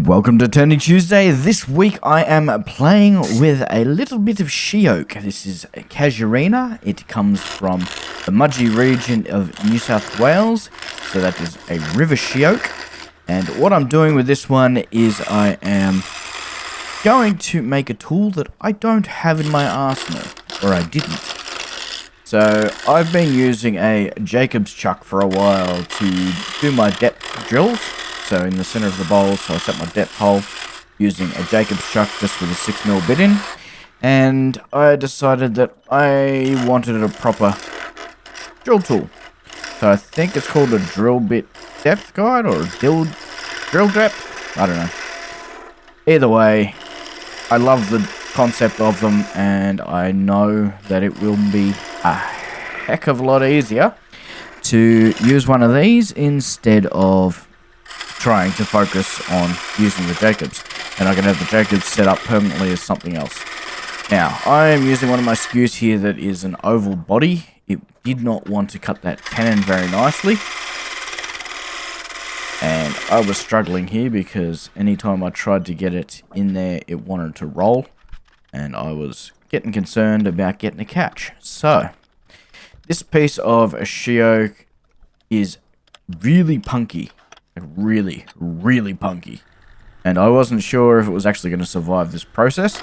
Welcome to Turning Tuesday. This week I am playing with a little bit of Sheoak. This is a Casuarina. It comes from the Mudgee region of New South Wales. So that is a River Sheoak. And what I'm doing with this one is I am going to make a tool that I don't have in my arsenal. Or I didn't. So I've been using a Jacob's chuck for a while to do my depth drills. So in the center of the bowl, so I set my depth hole using a Jacob's chuck just with a 6mm bit in. And I decided that I wanted a proper drill tool. So I think it's called a drill bit depth guide or a drill depth. I don't know. Either way, I love the concept of them, and I know that it will be a heck of a lot easier to use one of these instead of trying to focus on using the Jacobs, and I can have the Jacobs set up permanently as something else. Now, I am using one of my skews here that is an oval body. It did not want to cut that tenon very nicely, and I was struggling here because anytime I tried to get it in there, it wanted to roll, and I was getting concerned about getting a catch. So, this piece of a Sheoak is really punky. Really punky, and I wasn't sure if it was actually going to survive this process.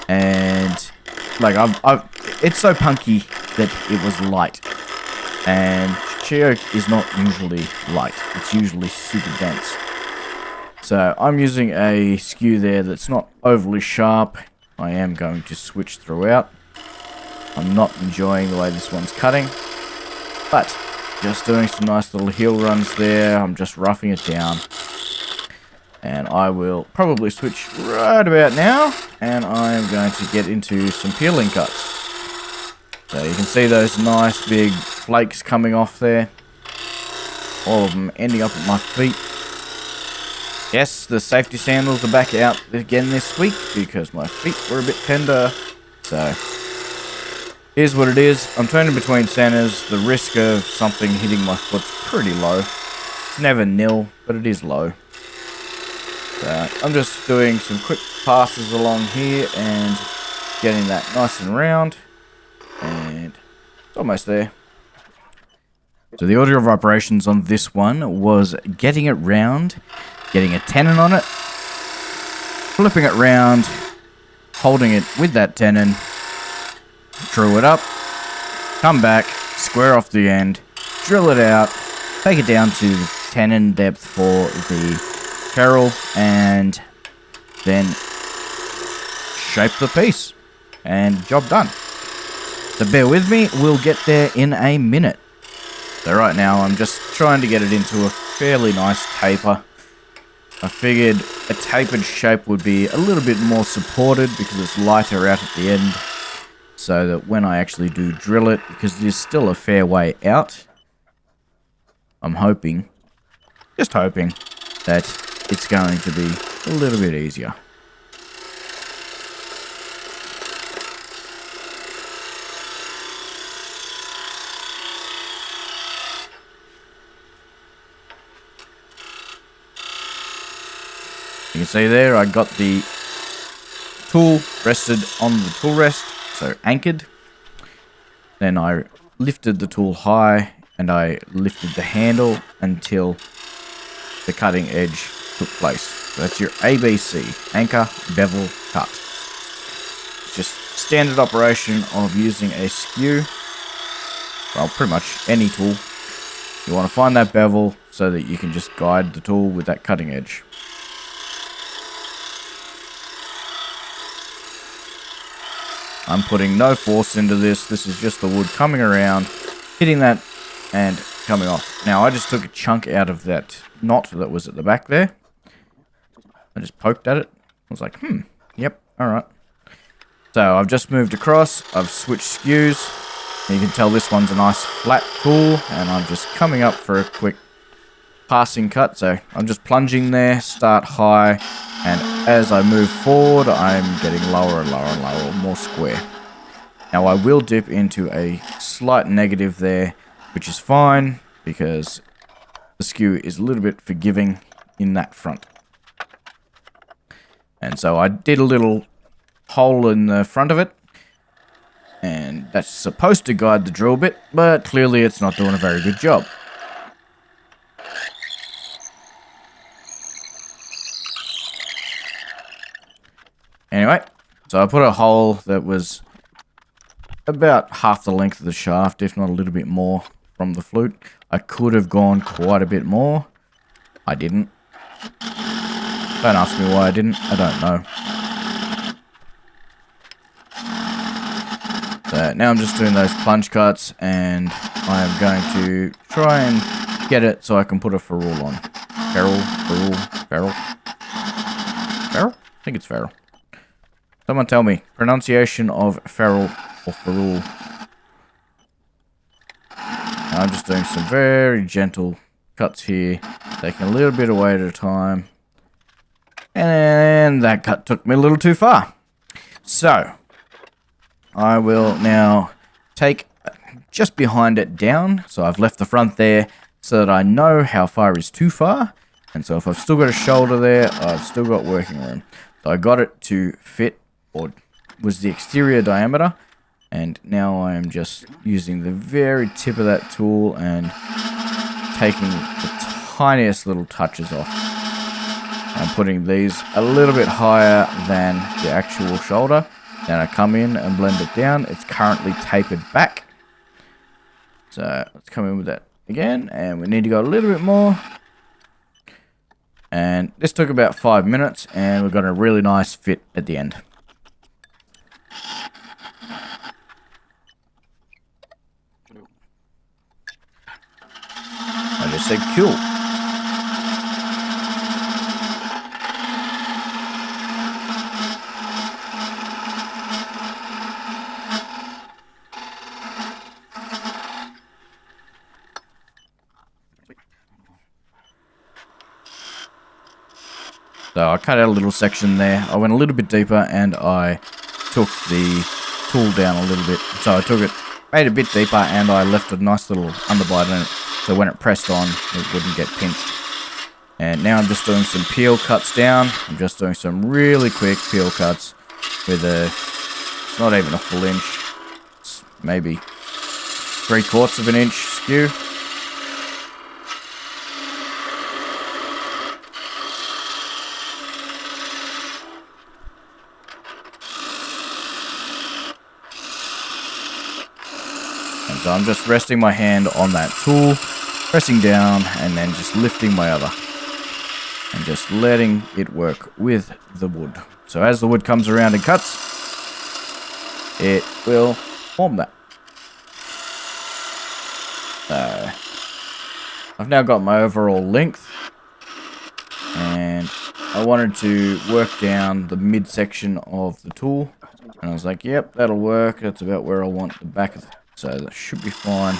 And like it's so punky that it was light, and Sheoak is not usually light, it's usually super dense. So I'm using a skew there that's not overly sharp. I am going to switch throughout. I'm not enjoying the way this one's cutting, but just doing some nice little heel runs there. I'm just roughing it down. And I will probably switch right about now. And I'm going to get into some peeling cuts. So you can see those nice big flakes coming off there. All of them ending up at my feet. Yes, the safety sandals are back out again this week because my feet were a bit tender. So here's what it is. I'm turning between centers. The risk of something hitting my foot's pretty low. It's never nil, but it is low. So I'm just doing some quick passes along here and getting that nice and round. And it's almost there. So the order of operations on this one was getting it round, getting a tenon on it, flipping it round, holding it with that tenon, drew it up, come back, square off the end, drill it out, take it down to the tenon depth for the ferrule, and then shape the piece. And job done. So bear with me, we'll get there in a minute. So right now I'm just trying to get it into a fairly nice taper. I figured a tapered shape would be a little bit more supported because it's lighter out at the end. So that when I actually do drill it, because it is still a fair way out, I'm hoping, just hoping, that it's going to be a little bit easier. You can see there, I got the tool rested on the tool rest. So anchored, then I lifted the tool high and I lifted the handle until the cutting edge took place. So that's your ABC, anchor, bevel, cut. It's just standard operation of using a skew. Well, pretty much any tool. You want to find that bevel so that you can just guide the tool with that cutting edge. I'm putting no force into this. This is just the wood coming around, hitting that, and coming off. Now, I just took a chunk out of that knot that was at the back there. I just poked at it. I was like, yep, alright. So, I've just moved across. I've switched skews. You can tell this one's a nice flat tool, and I'm just coming up for a quick passing cut. So, I'm just plunging there, start high, and as I move forward, I'm getting lower and lower and lower, more square. Now I will dip into a slight negative there, which is fine, because the skew is a little bit forgiving in that front. And so I did a little hole in the front of it. And that's supposed to guide the drill bit, but clearly it's not doing a very good job. Anyway, so I put a hole that was about half the length of the shaft, if not a little bit more from the flute. I could have gone quite a bit more. I didn't. Don't ask me why I didn't. I don't know. So now I'm just doing those plunge cuts, and I'm going to try and get it so I can put a ferrule on. Ferrule? Ferrule? I think it's ferrule. Someone tell me. Pronunciation of ferrule or ferrule. I'm just doing some very gentle cuts here, taking a little bit away at a time. And that cut took me a little too far. So, I will now take just behind it down. So I've left the front there so that I know how far is too far. And so if I've still got a shoulder there, I've still got working room. So I got it to fit, or was the exterior diameter. And now I am just using the very tip of that tool and taking the tiniest little touches off. I'm putting these a little bit higher than the actual shoulder. Then I come in and blend it down. It's currently tapered back. So let's come in with that again. And we need to go a little bit more. And this took about 5 minutes. And we've got a really nice fit at the end. I just said cool. So I cut out a little section there. I went a little bit deeper and I took the tool down a little bit. So I took it, made it a bit deeper, and I left a nice little underbite in it. So when it pressed on, it wouldn't get pinched. And now I'm just doing some peel cuts down. I'm just doing some really quick peel cuts with it's not even a full inch. It's maybe 3/4 of an inch skew. And so I'm just resting my hand on that tool, pressing down, and then just lifting my other. And just letting it work with the wood. So as the wood comes around and cuts, it will form that. So I've now got my overall length. And I wanted to work down the midsection of the tool. And I was like, yep, that'll work. That's about where I want the back of it. So that should be fine.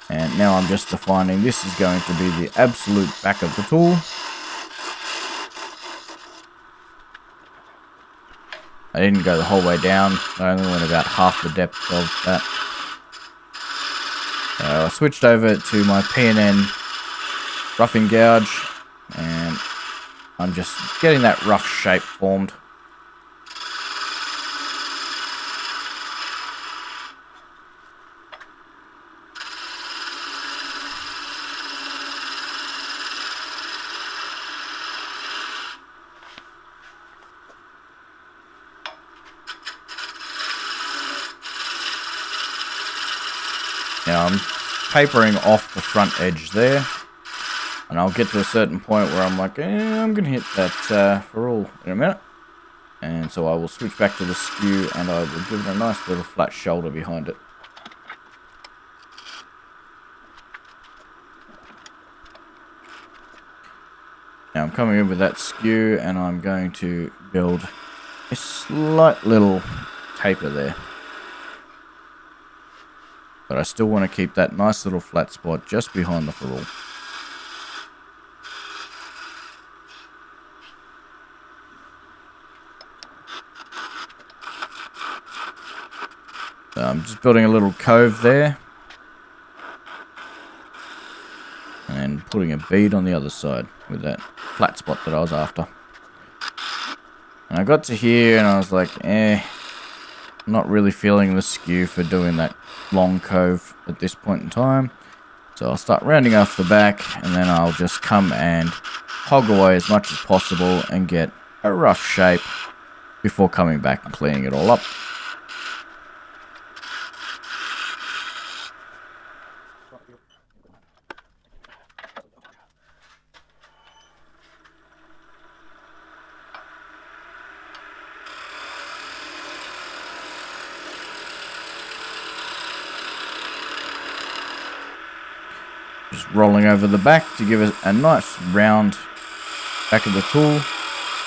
And now I'm just defining this is going to be the absolute back of the tool. I didn't go the whole way down. I only went about half the depth of that. So I switched over to my P&N roughing gouge. And I'm just getting that rough shape formed. Now I'm tapering off the front edge there, and I'll get to a certain point where I'm like, I'm going to hit that ferrule in a minute. And so I will switch back to the skew, and I will give it a nice little flat shoulder behind it. Now I'm coming in with that skew, and I'm going to build a slight little taper there. But I still want to keep that nice little flat spot just behind the ferrule. So I'm just building a little cove there. And then putting a bead on the other side with that flat spot that I was after. And I got to here and I was like, I'm not really feeling the skew for doing that long cove at this point in time. So I'll start rounding off the back, and then I'll just come and hog away as much as possible and get a rough shape before coming back and cleaning it all up. Just rolling over the back to give it a nice round back of the tool.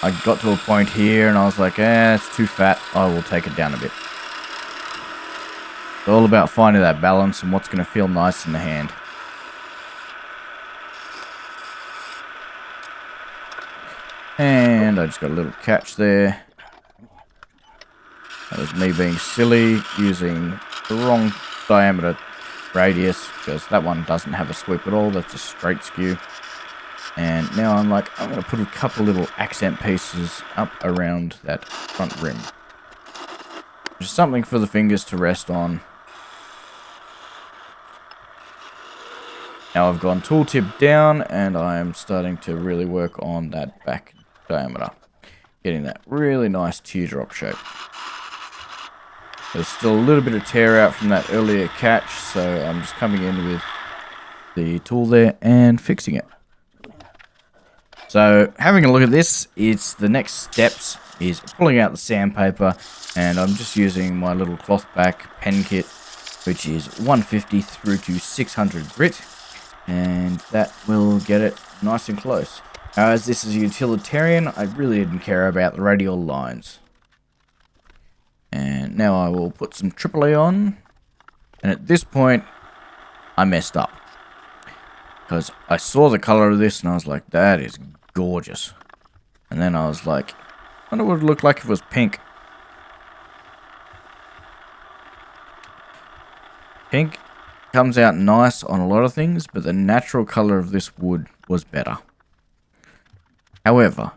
I got to a point here and I was like, it's too fat. I will take it down a bit. It's all about finding that balance and what's going to feel nice in the hand. And I just got a little catch there. That was me being silly, using the wrong diameter radius, because that one doesn't have a sweep at all. That's a straight skew. And now I'm like, I'm going to put a couple little accent pieces up around that front rim. Just something for the fingers to rest on. Now I've gone tooltip down and I'm starting to really work on that back diameter. Getting that really nice teardrop shape. There's still a little bit of tear out from that earlier catch, so I'm just coming in with the tool there and fixing it. So having a look at this, it's the next steps is pulling out the sandpaper, and I'm just using my little cloth back pen kit, which is 150 through to 600 grit, and that will get it nice and close. Now, as this is a utilitarian, I really didn't care about the radial lines. And now I will put some AAA on. And at this point, I messed up. Because I saw the color of this and I was like, that is gorgeous. And then I was like, I wonder what it would look like if it was pink. Pink comes out nice on a lot of things, but the natural color of this wood was better. However,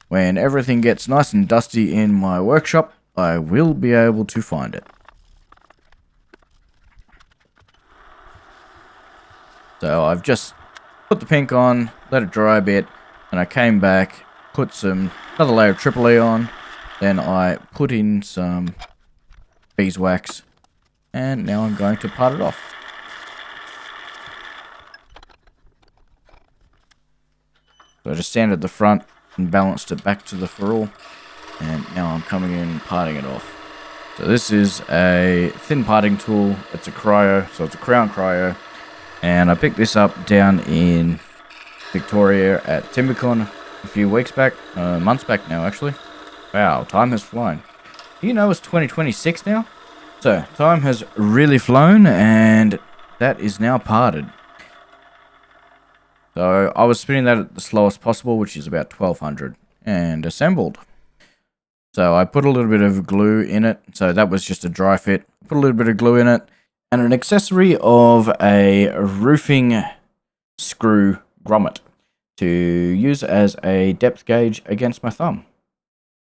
when everything gets nice and dusty in my workshop, I will be able to find it. So I've just put the pink on, let it dry a bit, and I came back, put another layer of AAA on, then I put in some beeswax, and now I'm going to part it off. So I just sanded the front and balanced it back to the ferrule. And now I'm coming in and parting it off. So this is a thin parting tool. It's a cryo, so it's a crown cryo. And I picked this up down in Victoria at TimberCon a few weeks back. Months back now, actually. Wow, time has flown. Do you know it's 2026 now? So, time has really flown, and that is now parted. So, I was spinning that at the slowest possible, which is about 1200, and assembled. So I put a little bit of glue in it. So that was just a dry fit. Put a little bit of glue in it. And an accessory of a roofing screw grommet to use as a depth gauge against my thumb.